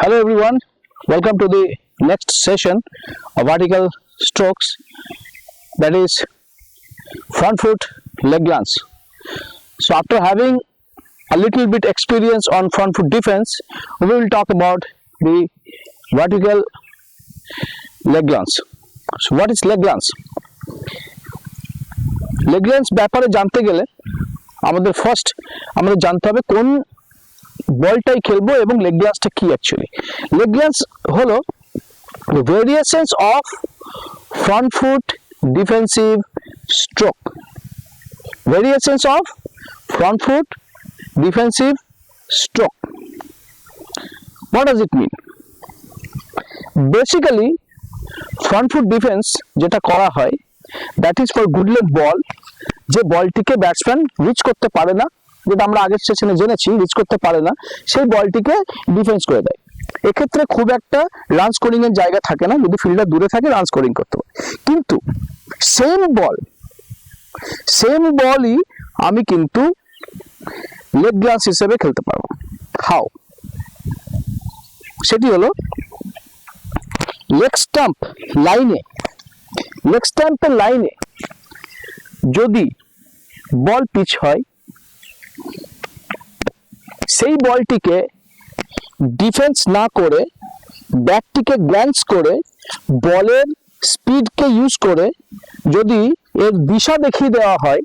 Hello everyone, welcome to the next session of vertical strokes, that is front foot leg glance. So after having a little bit experience on front foot defense, we will talk about the vertical leg glance. So what is leg glance? leg glance ব্যাপারে জানতে গেলে আমাদের first আমাদের জানতে হবে কোন বলটাই খেলবো এবং লেগ গ্লান্সটা কি অ্যাকচুয়ালি। লেগ গ্লান্স হলো variations of front foot defensive stroke. Variations of front foot defensive stroke. What does it mean? Basically front foot defence যেটা করা হয়, দ্যাট ইজ ফর গুডলেট বল, যে বলটিকে ব্যাটসম্যান রিচ করতে পারে না, যেটা আমরা আগের সেশনে জেনেছি, রিচ করতে পারে না, সেই বলটিকে ডিফেন্স করে দেয়। এক্ষেত্রে খুব একটা রান স্কোরিং এর জায়গা থাকে না, যদি ফিল্ডার দূরে থাকে রান স্কোরিং করতে পারে। কিন্তু সেম বলই আমি কিন্তু লেগ গ্লান্স হিসেবে খেলতে পারবো। হাউ? সেটি হলো লেগ স্টাম্পের লাইনে যদি বল পিচ হয়, সেই বলটিকে ডিফেন্স না করে ব্যাটটিকে গ্ল্যান্স করে বলের স্পিডকে ইউজ করে যদি এর দিশা দেখিয়ে দেওয়া হয়,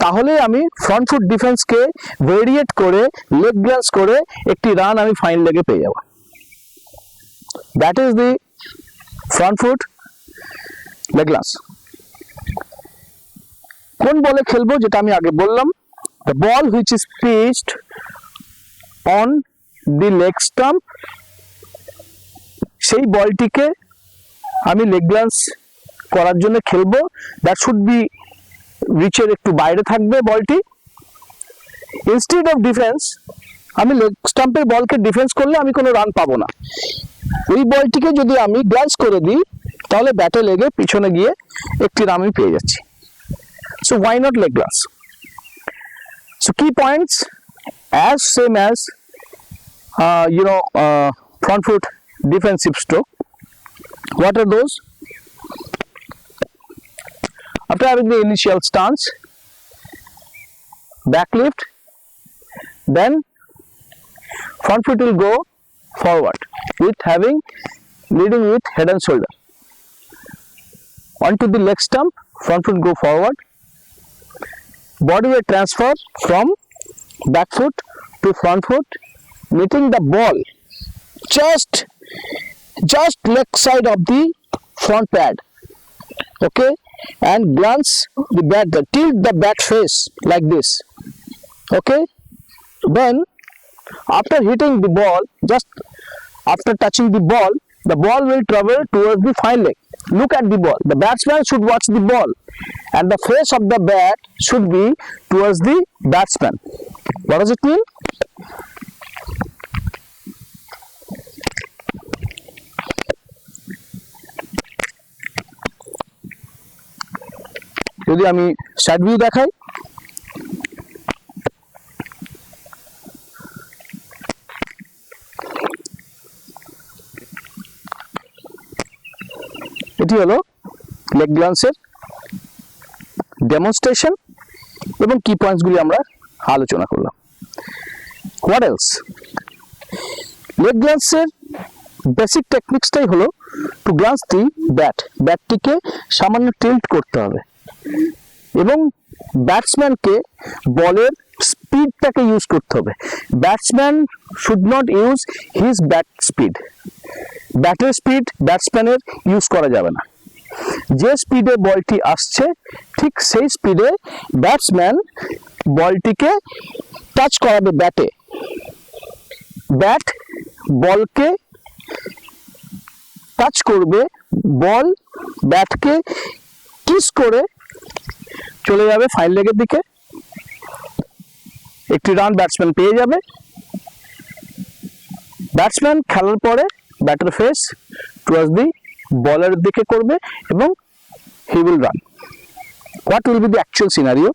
তাহলে আমি ফ্রন্ট ফুট ডিফেন্সকে ভেরিয়েট করে লেগ গ্ল্যান্স করে একটি রান আমি ফাইন লেগে পেয়ে যাব। That is the front foot leg glance. কোন বলে খেলবো যেটা আমি আগে বললাম, the ball which is pitched on the leg stump, সেই বলটিকে আমি লেগ গ্লান্স করার জন্য খেলবো। দ্যাট শুড বি রিচের একটু বাইরে থাকবে বলটি। ইনস্টেড অফ ডিফেন্স, আমি লেগ স্টাম্পের বলকে ডিফেন্স করলে আমি কোনো রান পাবো না। ওই বলটিকে যদি আমি গ্লান্স করে দিই, তাহলে ব্যাটে লেগে পিছনে গিয়ে একটি রান আমি পেয়ে যাচ্ছি। So why not leg glance? So key points as same as front foot defensive stroke. What are those? After having the initial stance, back lift, then front foot will go forward with leading with head and shoulder. Onto the leg stump, front foot go forward. Body weight transfer from back foot to front foot, meeting the ball just leg side of the front pad, okay, and glance the bat, tilt the bat face like this, okay. Then after hitting the ball, just after touching the ball will travel towards the fine leg. Look at the ball. The batsman should watch the ball and the face of the bat should be towards the batsman. What does it mean? যদি আমি side view দেখাই, এটি হলো leg গ্লান্সের demonstration এবং কি পয়েন্টসগুলি আমরা আলোচনা করলাম। What else? লেগ গ্লান্সের বেসিক টেকনিক্সটাই হলো টু গ্লান্স দি ব্যাটটিকে সামান্য টিল্ট করতে হবে এবং ব্যাটসম্যানকে বলের স্পিডটাকে ইউজ করতে হবে। Batsman should not use his ব্যাটের স্পিড ব্যাটসম্যানের ইউজ করা যাবে না। যে স্পিডে বলটি আসছে ঠিক সেই স্পিডে ব্যাটসম্যান বলটিকে টাচ করাবে ব্যাটে। ব্যাট বলকে টাচ করবে, বল ব্যাটকে কিস করে চলে যাবে ফাইন লেগের দিকে, একটি রান ব্যাটসম্যান পেয়ে যাবে। ব্যাটসম্যান খেলার পরে ব্যাটের ফেস টুয়ার্ডস দি বলের দিকে করবে এবং he will run. What will be the actual scenario?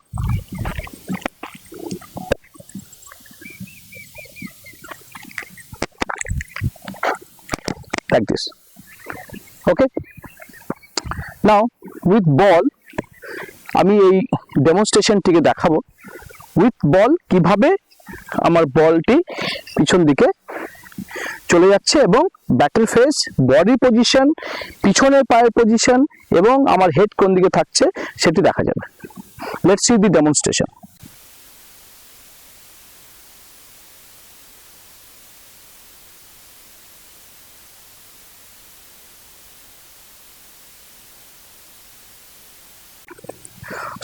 like this. Okay, now with ball আমি এই ডেমনস্ট্রেশনটিকে দেখাবো উইথ বল কিভাবে আমার বলটি পিছন দিকে চলে যাচ্ছে এবং ব্যাটের ফেস, বডি পজিশন, পিছনের পায়ের পজিশন এবং আমার হেড কোন দিকে থাকছে সেটি দেখা যাবে। Let's see the demonstration.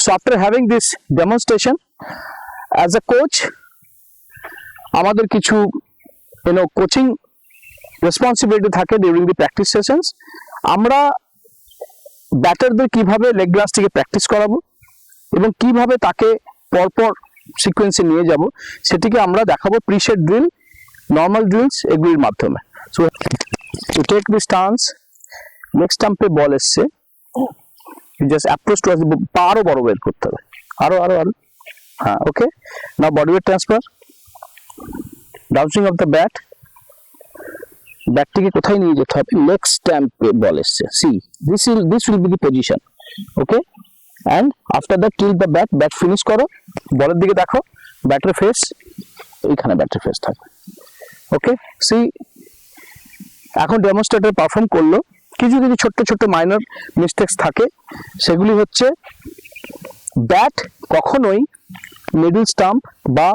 So after having this demonstration, as a coach, আমাদের কিছু কোচিং রেসপন্সিবিলিটি থাকে ডিউরিং দি প্র্যাকটিস সেশনস। আমরা ব্যাটারদের কিভাবে লেগ গ্লাসটিকে প্র্যাকটিস করাবো এবং কিভাবে তাকে পরপর সিকোয়েন্সে নিয়ে যাব সেটিকে আমরা দেখাবো প্রিসেট ড্রিল, নর্মাল ড্রিলস এগুলির মাধ্যমে। So to take the stance, next স্টাম্পে বল এসছে, জাস্ট অ্যাপ্রোচ টু পা আরো বড় বের করতে হবে, আরো আরো আরো, হ্যাঁ okay. Now body weight transfer, downswing of the bat, ব্যাটটিকে কোথায় নিয়ে যেতে হবে, লেগ স্ট্যাম্পে বল এসছে, see this will be the position, okay. And after that till the bat, bat finish করো, বলের দিকে দেখো, ব্যাটের ফেস এইখানে, ব্যাটের ফেস থাকবে, ওকে। সি এখন ডেমনস্ট্রেটর পারফর্ম করলো, কিছু কিছু ছোট্ট ছোট্ট মাইনর মিস্টেক্স থাকে, সেগুলি হচ্ছে ব্যাট কখনোই মিডল স্টাম্প বা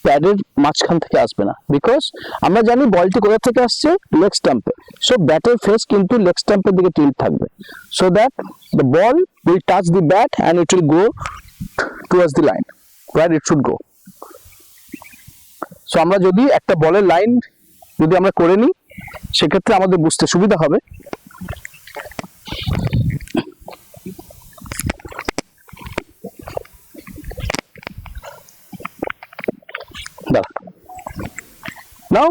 প্যাডের মাঝখান থেকে আসবে না, বিকজ আমরা জানি বলটি কোথা থেকে আসছে, লেগ স্টাম্পে। সো ব্যাটের ফেস কিন্তু লেগ স্টাম্পের দিকে টিল্ট থাকবে, so that the ball will touch the bat and it will go towards the line where it should go. So আমরা যদি একটা বলের লাইন যদি আমরা করে নিই সেক্ষেত্রে আমাদের বুঝতে সুবিধা হবে। Now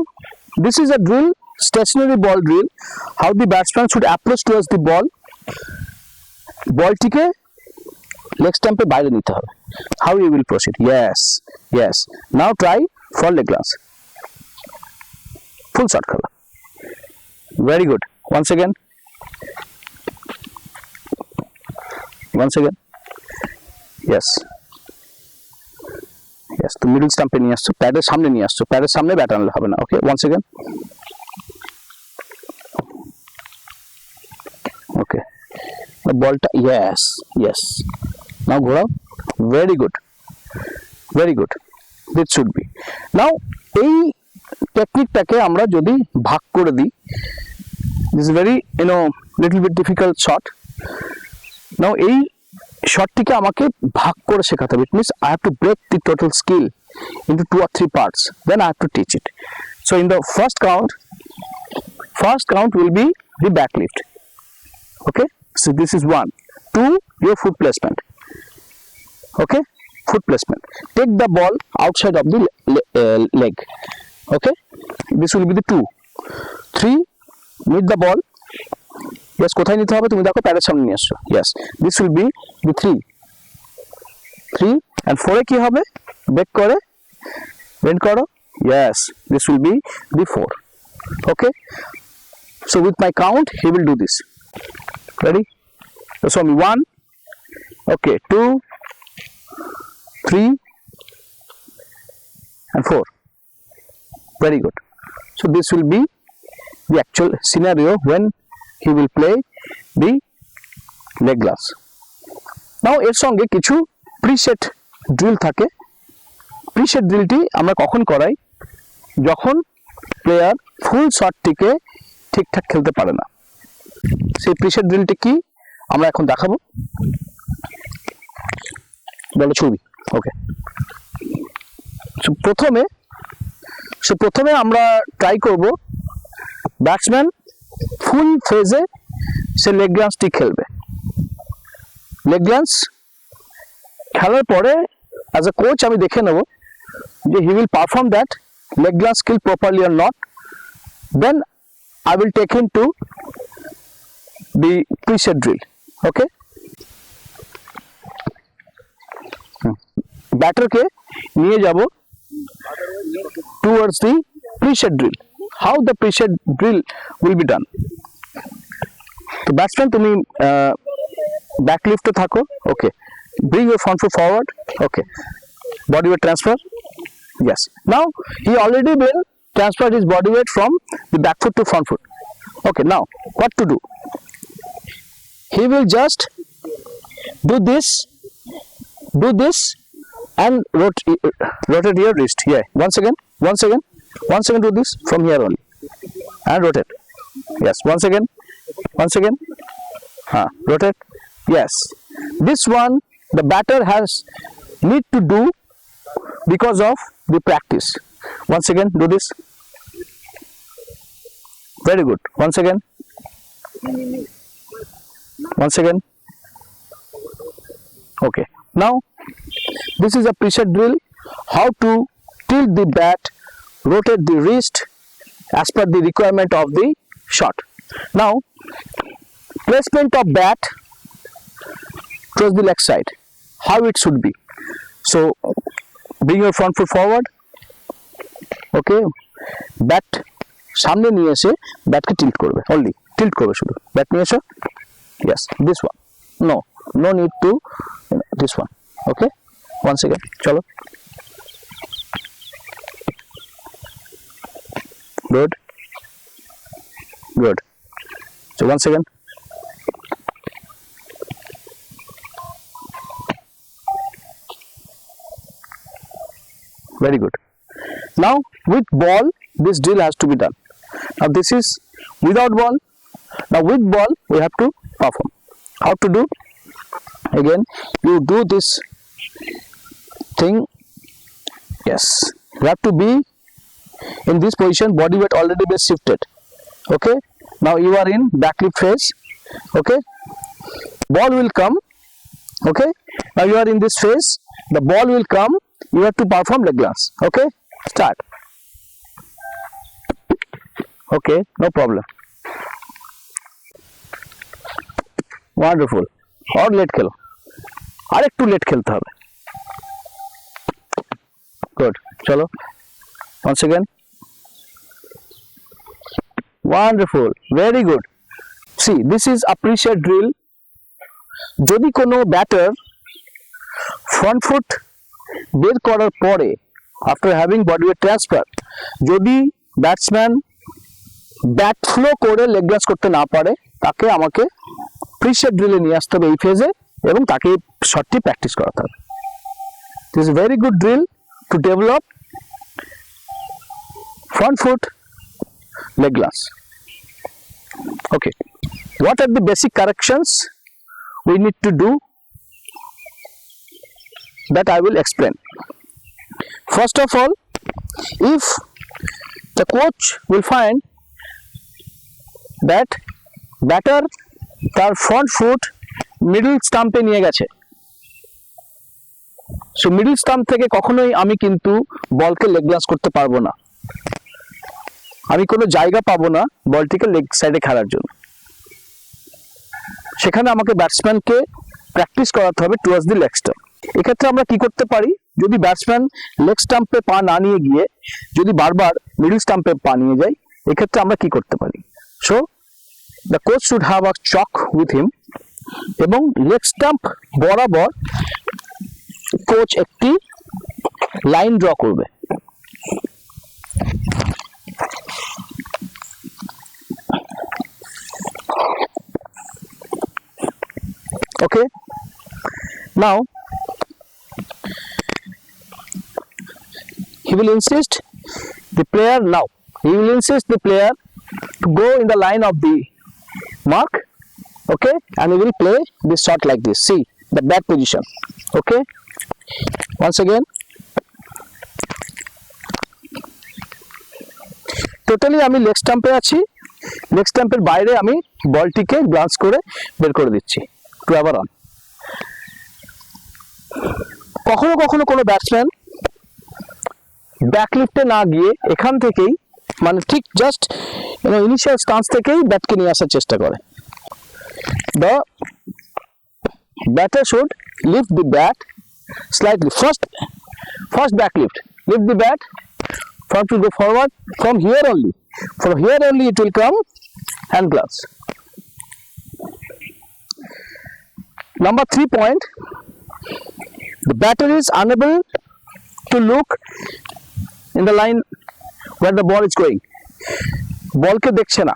this is a drill, stationary ball drill, how the batsman should approach towards the ball. বলটিকে লেগ স্ট্যাম্পে বাইরে নিতে হবে, how you will proceed, yes. Now try for leg glance, full shot color, very good. Once again, yes, তো middle স্টাম্পে নিয়ে আসছো, প্যাডের সামনে নিয়ে আসছো, প্যাডের সামনে ব্যাট আনলে হবে না, ওকে। ওয়ান্স अगेन, ওকে, বলটা yes, নাও ঘোরাও, very good, this should be. Now এই টেকনিকটাকে আমরা যদি ভাগ করে দিই, this very little bit difficult shot. Now এই শটটিকে আমাকে ভাগ করে শেখাতে হবে, it means I have to break the total skill into 2 or 3 parts, then I have to teach it. So in the first count will be the back lift, okay. So this is 1, 2, your foot placement, okay, foot placement, take the ball outside of the leg, okay, this will be the 2, 3, meet the ball, yes, কোথায় নিতে হবে তুমি দেখো, প্যাডের সামনে নিয়ে আসছো, yes, this will be the 3 and 4 এ কি হবে, ব্রেক করে বেন্ড করো, yes, this will be the 4, okay. So with my count he will do this, ready, so show me 1, okay, 2, 3 and 4, very good. So this will be the actual scenario when he will play the leg glass. Now এর সঙ্গে কিছু preset drill থাকে। Preset ড্রিলটি আমরা কখন করাই, যখন player ফুল শটটিকে ঠিকঠাক খেলতে পারে না। সেই প্রিসেট ড্রিলটি কি আমরা এখন দেখাবো, বলো ছবি, ওকে। প্রথমে আমরা ট্রাই করব ব্যাটসম্যান ফুল ফেজে সে লেগ গ্লান্সটি খেলবে। লেগ গ্লান্স খেলার পরে অ্যাজ এ কোচ আমি দেখে নেব যে he will perform that leg glance skill properly or not, then I will take him to the preset drill, okay. Batter के निये जाबो towards the preset drill, how the preset drill will be done. তো batsman তুমি back লিফটে থাকো, ওকে, bring your front foot forward, okay, body weight transfer, yes, now he already been transferred his body weight from the back foot to front foot, okay. Now what to do? He will just do this and rotate your wrist here. One second, do this from here only and rotate, yes, once again, rotate, yes. This one the batter has need to do because of the practice. Once again, do this, very good. Once again, okay. Now this is a preset drill, how to tilt the bat, rotate the wrist as per the requirement of the shot. Now placement of bat towards the leg side, how it should be. So bring your front foot forward, okay, bat সামনে নিয়ে এসে ব্যাটকে tilt করবে, only tilt করবে, শুধু bat নিয়ে এসো, yes, this one, no need to, this one, okay. Once again, চলো, good, so once again, very good. Now with ball this drill has to be done. Now this is without ball, now with ball we have to perform. How to do? Again you do this thing, yes, you have to be in this position, body weight already been shifted, okay. Now you are in back lift phase, okay, ball will come, okay. Now you are in this phase, the ball will come, you have to perform leg glance, okay. Start, okay, no problem, wonderful. और late खेलो, আর একটু late খেলতে হবে, good, চলো, once again, wonderful, very good. See, this is a preset drill. যদি কোনো batter front foot বের করার পরে after having body weight transfer যদি ব্যাটসম্যান ব্যাট ফ্লো করে লেগ গ্লাস করতে না পারে, তাকে আমাকে প্রিসেট ড্রিলে নিয়ে আসতে হবে এই ফেজে, এবং তাকে শটটি প্র্যাকটিস করাতে হবে। This is very good drill to develop front foot leg glass. Okay, what are the basic corrections we need to do, that I will explain. First of all, if the coach will find that batter তার front foot middle stump এ নিয়ে গেছে, so middle stump থেকে কখনোই আমি কিন্তু বলকে leg glass করতে পারবো না, আমি কোনো জায়গা পাবো না বলটিকে লেগ সাইডে খেলার জন্য। সেখানে আমাকে ব্যাটসম্যানকে প্র্যাকটিস করাতে হবে টুয়ার্ডস দি লেগ স্টাম্প। এক্ষেত্রে আমরা কি করতে পারি, যদি ব্যাটসম্যান লেগ স্টাম্পে পা না নিয়ে গিয়ে যদি বারবার মিডল স্টাম্পে পা নিয়ে যায়, এক্ষেত্রে আমরা কি করতে পারি, so the coach should have a chalk with him, এবং লেগ স্টাম্প বরাবর কোচ একটি লাইন ড্র করবে। Okay, now he will insist the player to go in the line of the mark, okay, and he will play this shot like this. See the bat position, okay. Once again, totally আমি leg স্টাম্পে আছি, leg স্টাম্পের বাইরে আমি বলটিকে glance করে বের করে দিচ্ছি two ever on. কখনো কখনো কোনো ব্যাটসম্যান ব্যাকলিফটে না গিয়ে এখান থেকেই, মানে ঠিক জাস্ট ইনিশিয়াল স্টান্স থেকেই ব্যাটকে নিয়ে আসার চেষ্টা করে। The batter should left the bat slightly, first back lift, lift the bat, front will go forward from here only, from here only it will come hand gloves. Number 3 point, the batter is unable to look in the line where the ball is going. Ball ke dekhche na.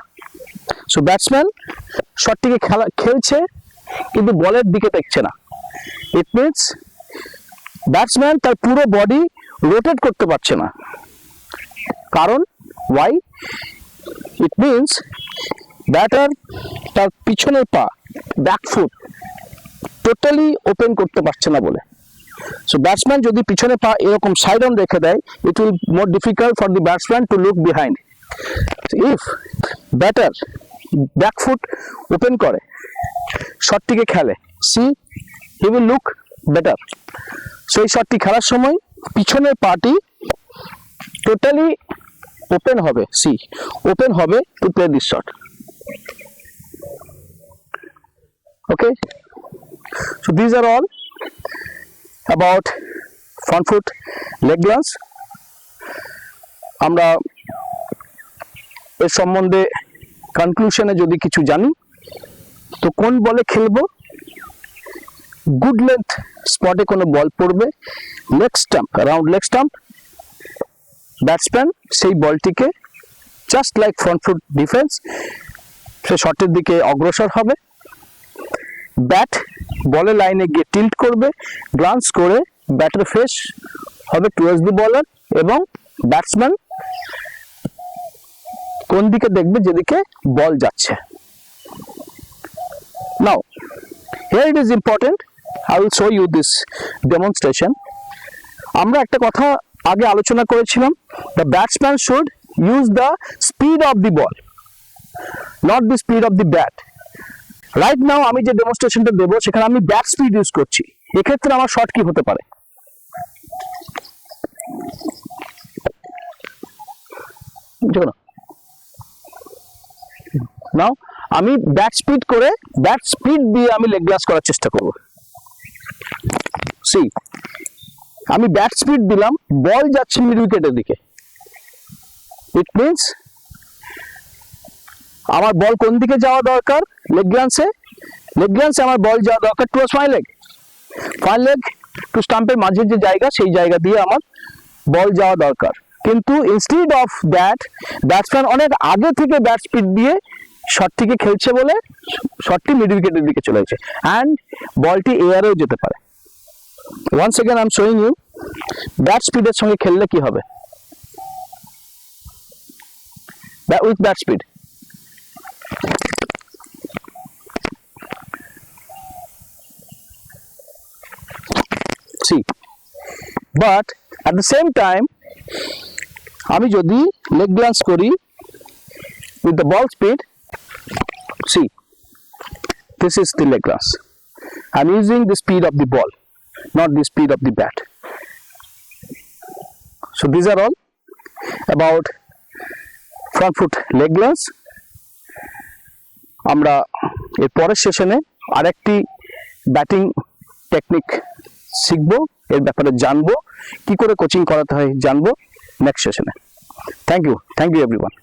So batsman shot tike khelche kintu ball er dike dekhche na. It means batsman tar puro body rotate korte parche na. Karon why? It means batter tar pichoner pa back foot totally open করতে পারছে না বলে। So batsman যদি পিছনে পা এরকম side on রেখে দেয়, it will more difficult for the batsman to look behind. So if batter back foot open করে শটটিকে খেলে, see he will look better. So এই শটটি খেলার সময় পিছনের পাটি টোটালি ওপেন হবে, see ওপেন হবে to play this shot. Okay, so these are all about front foot leg glance. আমরা এর সম্বন্ধে কনক্লুশনে যদি কিছু জানি তো কোন বলে খেলবো, গুড লেন্থ স্পটে কোনো বল পড়বে, leg stump round leg stump, batsman সেই বলটিকে just like front foot defence সে শটের দিকে অগ্রসর হবে, ব্যাট বলের লাইনে গিয়ে টিল্ট করবে, গ্লান্স করে ব্যাটের ফেস হবে টুয়ার্ডস দি বলার এবং ব্যাটসম্যান কোন দিকে দেখবে যেদিকে বল যাচ্ছে। নাও here it is important, I will show you this demonstration. আমরা একটা কথা আগে আলোচনা করেছিলাম, the batsman should use the speed of the ball, not the speed of the bat. Right now আমি যে ডেমনস্ট্রেশনটা দেবো সেখানে আমি ব্যাট স্পিড ইউজ করছি, এক্ষেত্রে আমার শট কি হতে পারে? নাও আমি ব্যাট স্পিড করে ব্যাট স্পিড দিয়ে আমি লেগ গ্লাস করার চেষ্টা করব। সি আমি ব্যাট স্পিড দিলাম, বল যাচ্ছে মিড উইকেটের দিকে, ইট মিনস আমার বল কোন দিকে যাওয়া দরকার? লেগ গ্লান্সে আমার বল যাওয়া দরকার towards my leg, far leg to স্টাম্পের মাঝের যে জায়গা সেই জায়গা দিয়ে আমার বল যাওয়া দরকার। কিন্তু ইনস্টেড অফ দ্যাট ব্যাটসম্যান অনেক আগে থেকে ব্যাট স্পিড দিয়ে শটটিকে খেলছে বলে শটটি মিড উইকেটের দিকে চলে গেছে অ্যান্ড বলটি এয়ারেও যেতে পারে। Once again I am showing you bat স্পিডের সঙ্গে খেললে কি হবে, with bat speed. See, but at the same time আমি যদি লেগ গ্লান্স করি with the ball speed, see this is the leg glance, I'm using the speed of the ball, not the speed of the bat. So these are all about front foot leg glance. আমরা এর পরের সেশনে আরেকটি batting technique শিখবো, এর ব্যাপারে জানবো, কি করে কোচিং করাতে হয় জানবো নেক্সট সেশনে। Thank you everyone.